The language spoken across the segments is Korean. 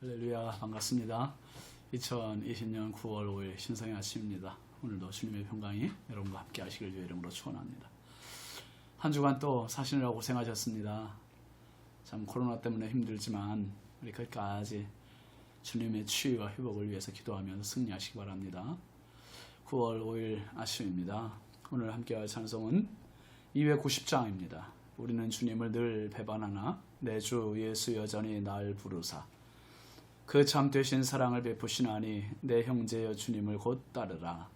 할렐루야, 반갑습니다. 2020년 9월 5일 신성의 아침입니다. 오늘도 주님의 평강이 여러분과 함께 하시길 주의 이름으로 축원합니다. 한 주간 또 사시느라고 고생하셨습니다. 참 코로나 때문에 힘들지만 우리 끝까지 주님의 치유와 회복을 위해서 기도하면서 승리하시기 바랍니다. 9월 5일 아침입니다. 오늘 함께할 찬송은 290장입니다. 우리는 주님을 늘 배반하나 내 주 예수 여전히 날 부르사 그 참 되신 사랑을 베푸시나니 내 형제여 주님을 곧 따르라.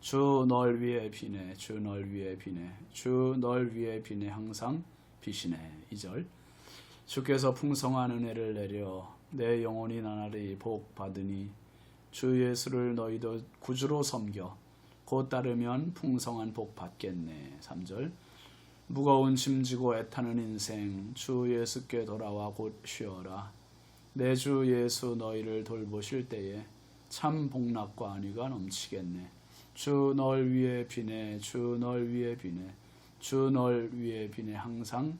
주 널 위해 비네 주 널 위해 비네 주 널 위해 비네 항상 비시네. 2절 주께서 풍성한 은혜를 내려 내 영혼이 나날이 복 받으니 주 예수를 너희도 구주로 섬겨 곧 따르면 풍성한 복 받겠네. 3절 무거운 짐지고 애타는 인생 주 예수께 돌아와 곧 쉬어라. 내 주 예수 너희를 돌보실 때에 참 복락과 안위가 넘치겠네. 주 널 위해 비네 주 널 위해 비네 주 널 위해 비네 항상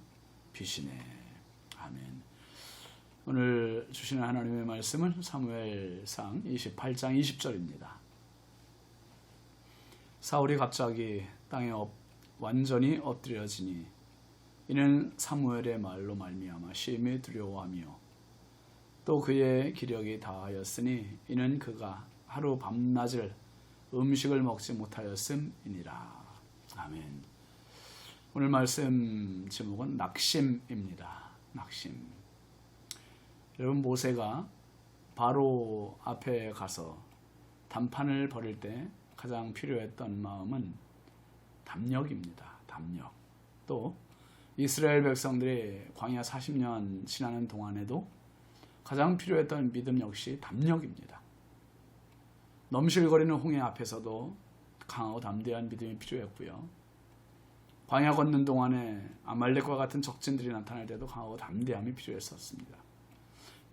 비시네. 아멘. 오늘 주시는 하나님의 말씀은 사무엘상 28장 20절입니다. 사울이 갑자기 땅에 완전히 엎드려지니 이는 사무엘의 말로 말미암아 심히 두려워하며 또 그의 기력이 다하였으니 이는 그가 하루 밤낮을 음식을 먹지 못하였음이니라. 아멘. 오늘 말씀 제목은 낙심입니다. 낙심. 여러분, 모세가 바로 앞에 가서 단판을 벌일 때 가장 필요했던 마음은 담력입니다. 담력. 또 이스라엘 백성들이 광야 40년 지나는 동안에도 가장 필요했던 믿음 역시 담력입니다. 넘실거리는 홍해 앞에서도 강하고 담대한 믿음이 필요했고요. 광야 걷는 동안에 아말렉과 같은 적진들이 나타날 때도 강하고 담대함이 필요했었습니다.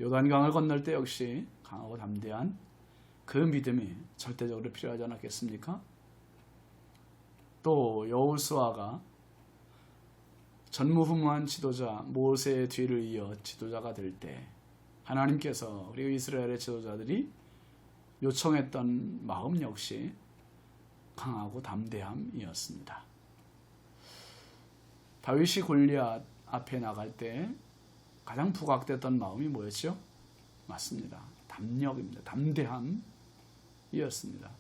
요단강을 건널 때 역시 강하고 담대한 그 믿음이 절대적으로 필요하지 않았겠습니까? 또 여호수아가 전무후무한 지도자 모세의 뒤를 이어 지도자가 될 때 하나님께서 그리고 이스라엘의 지도자들이 요청했던 마음 역시 강하고 담대함이었습니다. 다윗이 골리앗 앞에 나갈 때 가장 부각됐던 마음이 뭐였죠? 맞습니다. 담력입니다. 담대함이었습니다.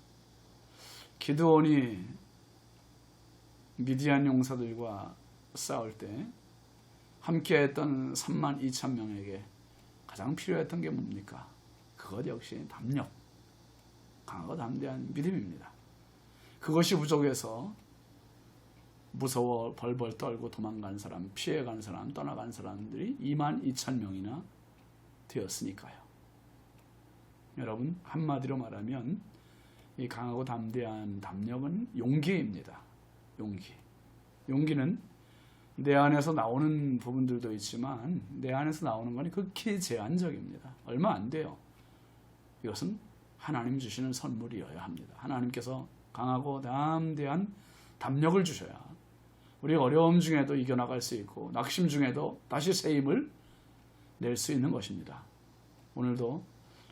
기드온이 미디안 용사들과 싸울 때 함께했던 32,000명에게 가장 필요했던 게 뭡니까? 그것 역시 담력, 강하고 담대한 믿음입니다. 그것이 부족해서 무서워 벌벌 떨고 도망간 사람, 피해간 사람, 떠나간 사람들이 22,000명이나 되었으니까요. 여러분, 한마디로 말하면 이 강하고 담대한 담력은 용기입니다. 용기. 용기는 내 안에서 나오는 부분들도 있지만 내 안에서 나오는 건 극히 제한적입니다. 얼마 안 돼요. 이것은 하나님 주시는 선물이어야 합니다. 하나님께서 강하고 담대한 담력을 주셔야 우리 어려움 중에도 이겨나갈 수 있고 낙심 중에도 다시 새 힘을 낼 수 있는 것입니다. 오늘도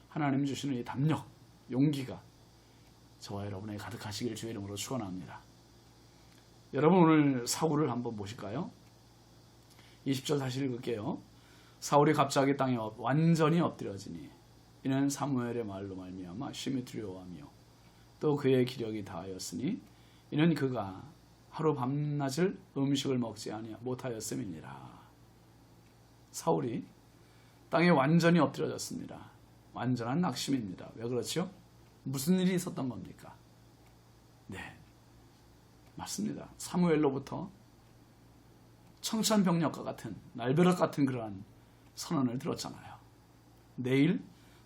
하나님 주시는 이 담력, 용기가 저와 여러분에게 가득하시길 주의 이름으로 축원합니다. 여러분, 오늘 사울을 한번 보실까요? 20절 다시 읽을게요. 사울이 갑자기 땅에 완전히 엎드려지니 이는 사무엘의 말로 말미암아 심히 두려워하며 또 그의 기력이 다하였으니 이는 그가 하루 밤낮을 음식을 먹지 못하였음이니라. 사울이 땅에 완전히 엎드려졌습니다. 완전한 낙심입니다. 왜 그렇죠? 무슨 일이 있었던 겁니까? 네, 맞습니다. 사무엘로부터 청천벽력과 같은 날벼락 같은 그러한 선언을 들었잖아요. 내일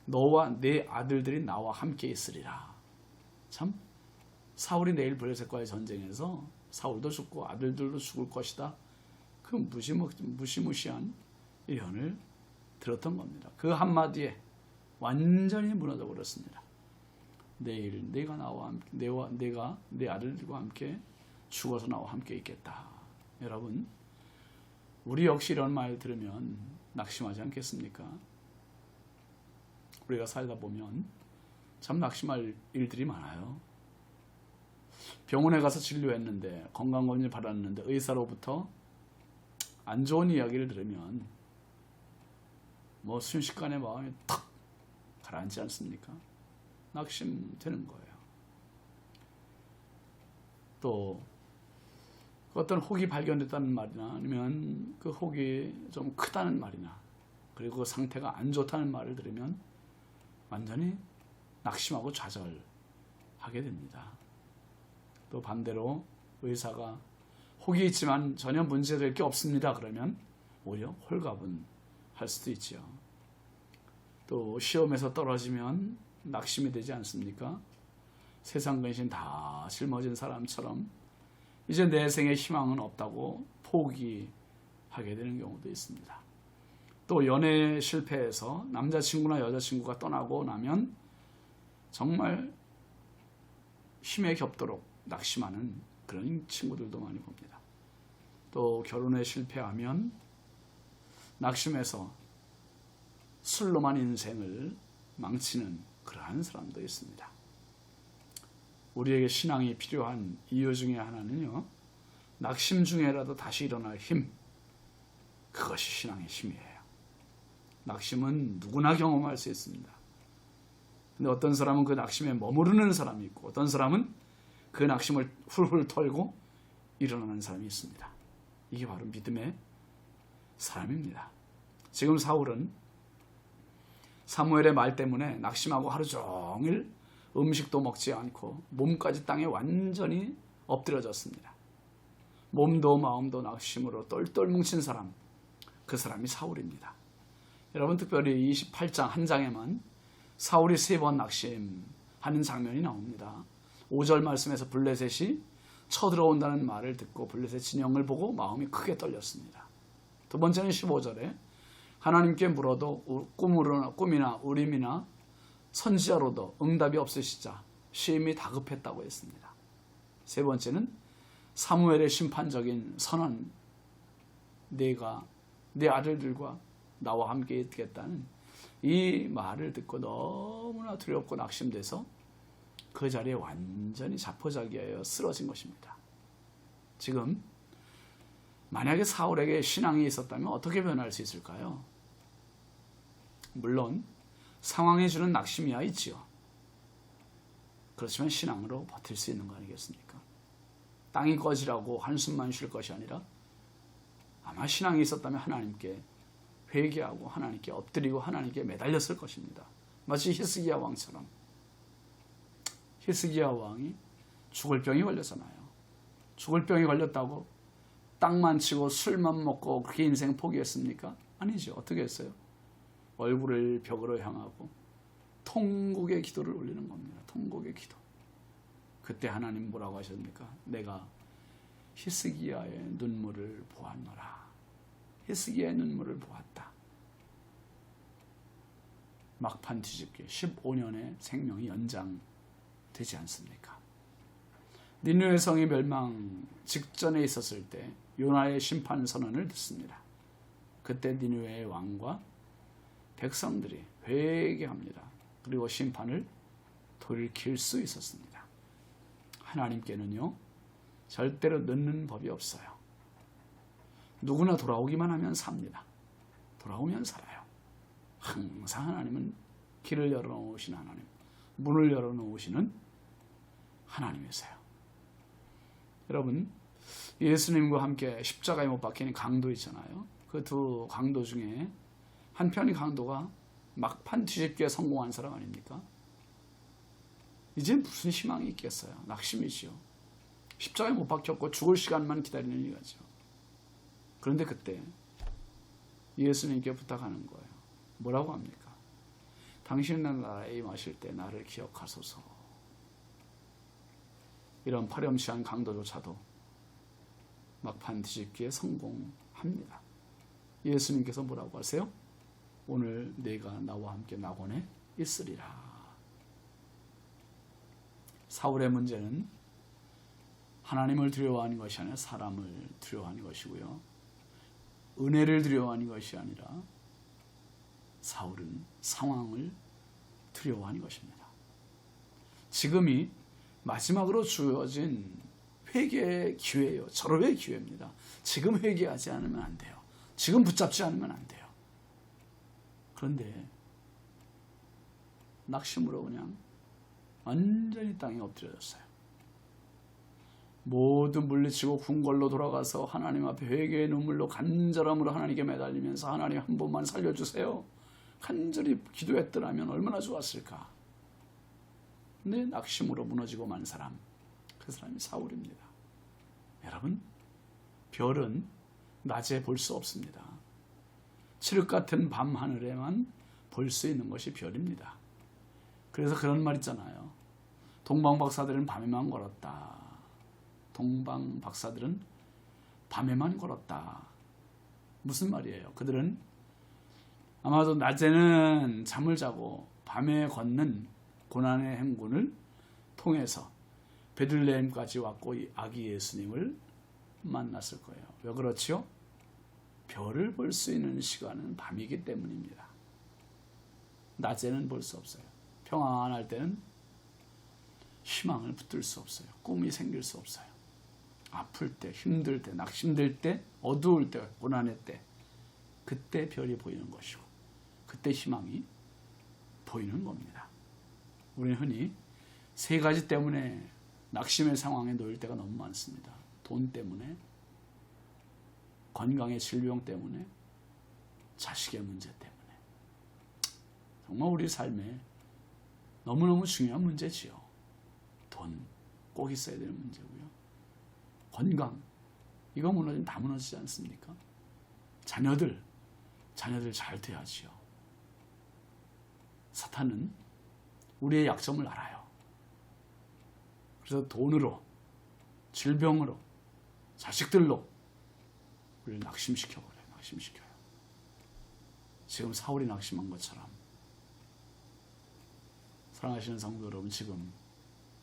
너와 내 아들들이 나와 함께 있으리라. 참, 사울이 내일 블레셋과의 전쟁에서 사울도 죽고 아들들도 죽을 것이다. 그 무시무시한 예언을 들었던 겁니다. 그 한마디에 완전히 무너져 버렸습니다. 내일 내가 내가 내 아들들과 함께 죽어서 나와 함께 있겠다. 여러분, 우리 역시 이런 말 들으면 낙심하지 않겠습니까? 우리가 살다 보면 참 낙심할 일들이 많아요. 병원에 가서 진료했는데 건강검진 받았는데 의사로부터 안 좋은 이야기를 들으면 뭐 순식간에 마음이 탁 가라앉지 않습니까? 낙심되는 거예요. 또 어떤 혹이 발견됐다는 말이나 아니면 그 혹이 좀 크다는 말이나 그리고 그 상태가 안 좋다는 말을 들으면 완전히 낙심하고 좌절하게 됩니다. 또 반대로 의사가 혹이 있지만 전혀 문제될 게 없습니다. 그러면 오히려 홀가분할 수도 있죠. 또 시험에서 떨어지면 낙심이 되지 않습니까? 세상 근심 다 짊어진 사람처럼 이제 내 생에 희망은 없다고 포기하게 되는 경우도 있습니다. 또 연애 실패해서 남자친구나 여자친구가 떠나고 나면 정말 힘에 겹도록 낙심하는 그런 친구들도 많이 봅니다. 또 결혼에 실패하면 낙심해서 술로만 인생을 망치는 그러한 사람도 있습니다. 우리에게 신앙이 필요한 이유 중에 하나는요, 낙심 중에라도 다시 일어날 힘, 그것이 신앙의 힘이에요. 낙심은 누구나 경험할 수 있습니다. 근데 어떤 사람은 그 낙심에 머무르는 사람이 있고 어떤 사람은 그 낙심을 훌훌 털고 일어나는 사람이 있습니다. 이게 바로 믿음의 사람입니다. 지금 사울은 사무엘의 말 때문에 낙심하고 하루 종일 음식도 먹지 않고 몸까지 땅에 완전히 엎드려졌습니다. 몸도 마음도 낙심으로 똘똘 뭉친 사람, 그 사람이 사울입니다. 여러분, 특별히 28장 한 장에만 사울이 3번 낙심하는 장면이 나옵니다. 5절 말씀에서 블레셋이 쳐들어온다는 말을 듣고 블레셋 진영을 보고 마음이 크게 떨렸습니다. 두 번째는 15절에 하나님께 물어도 꿈이나 우림이나 선지자로도 응답이 없으시자 심히 다급했다고 했습니다. 세 번째는 사무엘의 심판적인 선언, 내가 내 아들들과 나와 함께 있겠다는 이 말을 듣고 너무나 두렵고 낙심돼서 그 자리에 완전히 자포자기하여 쓰러진 것입니다. 지금 만약에 사울에게 신앙이 있었다면 어떻게 변할 수 있을까요? 물론 상황이 주는 낙심이야 있지요. 그렇지만 신앙으로 버틸 수 있는 거 아니겠습니까? 땅이 꺼지라고 한숨만 쉴 것이 아니라 아마 신앙이 있었다면 하나님께 회개하고 하나님께 엎드리고 하나님께 매달렸을 것입니다. 마치 히스기야 왕처럼. 히스기야 왕이 죽을 병이 걸렸잖아요. 죽을 병이 걸렸다고 땅만 치고 술만 먹고 그렇게 인생 포기했습니까? 아니죠. 어떻게 했어요? 얼굴을 벽으로 향하고 통곡의 기도를 올리는 겁니다. 통곡의 기도. 그때 하나님 뭐라고 하셨습니까? 내가 히스기야의 눈물을 보았노라. 히스기야의 눈물을 보았다. 막판 뒤집기 15년의 생명이 연장되지 않습니까? 니느웨 성이 멸망 직전에 있었을 때 요나의 심판 선언을 듣습니다. 그때 니느웨의 왕과 백성들이 회개합니다. 그리고 심판을 돌이킬 수 있었습니다. 하나님께는요, 절대로 늦는 법이 없어요. 누구나 돌아오기만 하면 삽니다. 돌아오면 살아요. 항상 하나님은 길을 열어놓으신 하나님, 문을 열어놓으시는 하나님이세요. 여러분, 예수님과 함께 십자가에 못 박히는 강도 있잖아요. 그 두 강도 중에 한 편의 강도가 막판 뒤집기에 성공한 사람 아닙니까? 이제 무슨 희망이 있겠어요? 낙심이지요. 십자가에 못 박혔고 죽을 시간만 기다리는 일이죠. 그런데 그때 예수님께 부탁하는 거예요. 뭐라고 합니까? 당신의 나라에 임하실 때 나를 기억하소서. 이런 파렴치한 강도조차도 막판 뒤집기에 성공합니다. 예수님께서 뭐라고 하세요? 오늘 내가 나와 함께 낙원에 있으리라. 사울의 문제는 하나님을 두려워하는 것이 아니라 사람을 두려워하는 것이고요. 은혜를 두려워하는 것이 아니라 사울은 상황을 두려워하는 것입니다. 지금이 마지막으로 주어진 회개의 기회예요. 절호의 기회입니다. 지금 회개하지 않으면 안 돼요. 지금 붙잡지 않으면 안 돼요. 그런데 낙심으로 그냥 완전히 땅에 엎드려졌어요. 모두 물리치고 궁궐로 돌아가서 하나님 앞에 회개의 눈물로 간절함으로 하나님께 매달리면서 하나님 한 번만 살려주세요. 간절히 기도했더라면 얼마나 좋았을까. 근데 낙심으로 무너지고 만 사람, 그 사람이 사울입니다. 여러분, 별은 낮에 볼 수 없습니다. 칠흑 같은 밤 하늘에만 볼 수 있는 것이 별입니다. 그래서 그런 말 있잖아요. 동방 박사들은 밤에만 걸었다. 동방 박사들은 밤에만 걸었다. 무슨 말이에요? 그들은 아마도 낮에는 잠을 자고 밤에 걷는 고난의 행군을 통해서 베들레헴까지 왔고 아기 예수님을 만났을 거예요. 왜 그렇지요? 별을 볼 수 있는 시간은 밤이기 때문입니다. 낮에는 볼 수 없어요. 평안할 때는 희망을 붙들 수 없어요. 꿈이 생길 수 없어요. 아플 때, 힘들 때, 낙심될 때, 어두울 때, 고난의 때, 그때 별이 보이는 것이고 그때 희망이 보이는 겁니다. 우리는 흔히 세 가지 때문에 낙심의 상황에 놓일 때가 너무 많습니다. 돈 때문에, 건강의 질병 때문에, 자식의 문제 때문에. 정말 우리 삶에 너무너무 중요한 문제지요. 돈, 꼭 있어야 되는 문제고요. 건강, 이거 무너지면 다 무너지지 않습니까? 자녀들 잘 돼야지요. 사탄은 우리의 약점을 알아요. 그래서 돈으로, 질병으로, 자식들로 우리를 낙심시켜버려요. 낙심시켜요. 지금 사울이 낙심한 것처럼. 사랑하시는 성도 여러분, 지금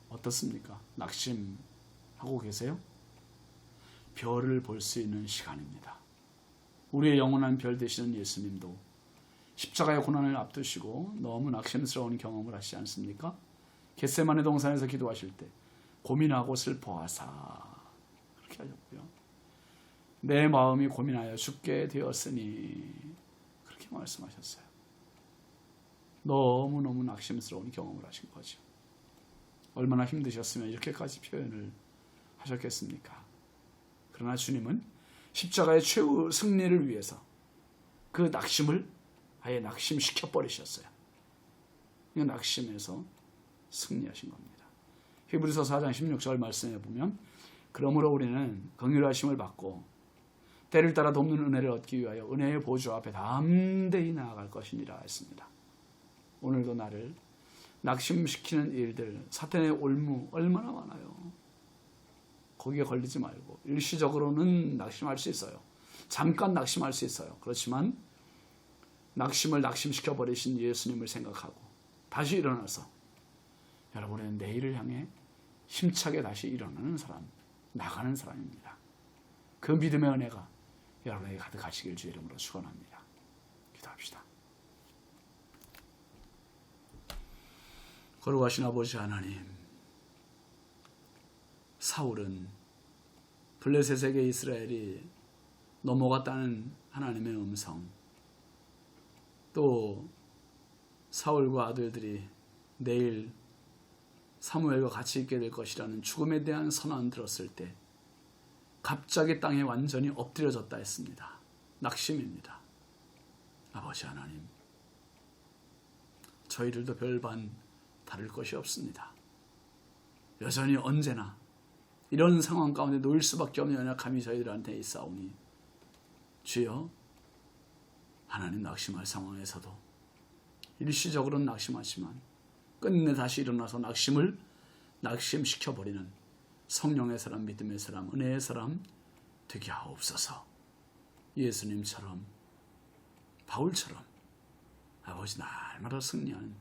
어떻습니까? 낙심하고 계세요? 별을 볼 수 있는 시간입니다. 우리의 영원한 별 되시는 예수님도 십자가의 고난을 앞두시고 너무 낙심스러운 경험을 하시지 않습니까? 겟세마네 동산에서 기도하실 때 고민하고 슬퍼하사 그렇게 하셨고요. 내 마음이 고민하여 죽게 되었으니 그렇게 말씀하셨어요. 너무너무 낙심스러운 경험을 하신 거죠. 얼마나 힘드셨으면 이렇게까지 표현을 하셨겠습니까? 그러나 주님은 십자가의 최후 승리를 위해서 그 낙심을 아예 낙심시켜 버리셨어요. 이 낙심에서 승리하신 겁니다. 히브리서 4장 16절 말씀에 보면 그러므로 우리는 긍휼하심을 받고 때를 따라 돕는 은혜를 얻기 위하여 은혜의 보좌 앞에 담대히 나아갈 것이니라 했습니다. 오늘도 나를 낙심시키는 일들, 사탄의 올무 얼마나 많아요. 거기에 걸리지 말고 일시적으로는 낙심할 수 있어요. 잠깐 낙심할 수 있어요. 그렇지만 낙심을 낙심시켜 버리신 예수님을 생각하고 다시 일어나서 여러분의 내일을 향해 힘차게 다시 일어나는 사람, 나가는 사람입니다. 그 믿음의 은혜가 여러분에게 가득하시길 주의 이름으로 축원합니다. 기도합시다. 거룩하신 아버지 하나님, 사울은 블레셋에게 이스라엘이 넘어갔다는 하나님의 음성, 또 사울과 아들들이 내일 사무엘과 같이 있게 될 것이라는 죽음에 대한 선언 들었을 때 갑자기 땅에 완전히 엎드려졌다 했습니다. 낙심입니다. 아버지 하나님, 저희들도 별반 다를 것이 없습니다. 여전히 언제나 이런 상황 가운데 놓일 수밖에 없는 연약함이 저희들한테 있사오니 주여, 하나님 낙심할 상황에서도 일시적으로는 낙심하지만 끝내 다시 일어나서 낙심을 낙심시켜버리는 성령의 사람, 믿음의 사람, 은혜의 사람 되게 하옵소서. 예수님처럼, 바울처럼 아버지 날마다 승리하는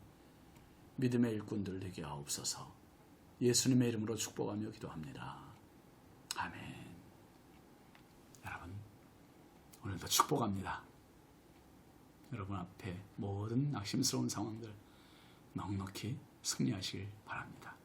믿음의 일꾼들 되게 하옵소서. 예수님의 이름으로 축복하며 기도합니다. 아멘. 여러분, 오늘도 축복합니다. 여러분 앞에 모든 낙심스러운 상황들 넉넉히 승리하시길 바랍니다.